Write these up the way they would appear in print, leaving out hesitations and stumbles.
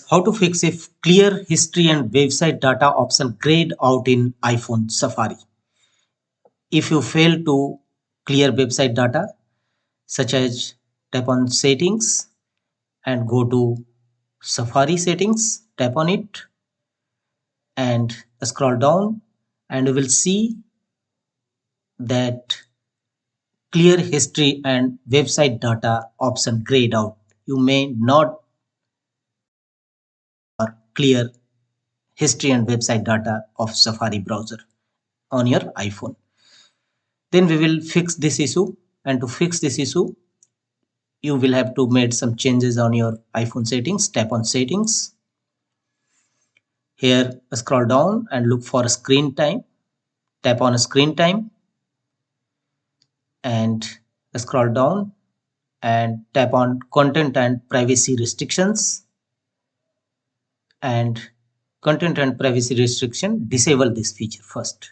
How to fix if clear history and website data option grayed out in iPhone Safari. If you fail to clear website data, such as tap on settings and go to Safari settings, tap on it and scroll down, and you will see that clear history and website data option grayed out. You may not clear history and website data of Safari browser on your iPhone. Then we will fix this issue, and to fix this issue you will have to make some changes on your iPhone settings. Tap on settings, here scroll down and look for screen time, tap on screen time and scroll down and tap on content and privacy restrictions, and content and privacy restriction, disable this feature first.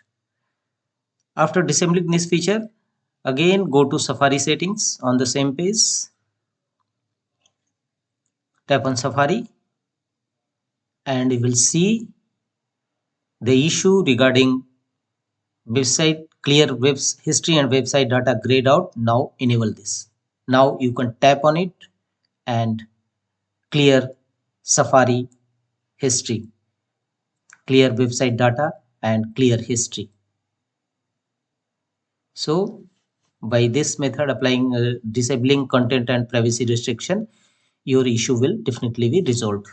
After disabling this feature, again go to Safari settings on the same page, tap on Safari and you will see the issue regarding website clear webs history and website data grayed out. Now enable this. Now you can tap on it and clear Safari history, clear website data and clear history. So by this method, applying disabling content and privacy restriction, your issue will definitely be resolved.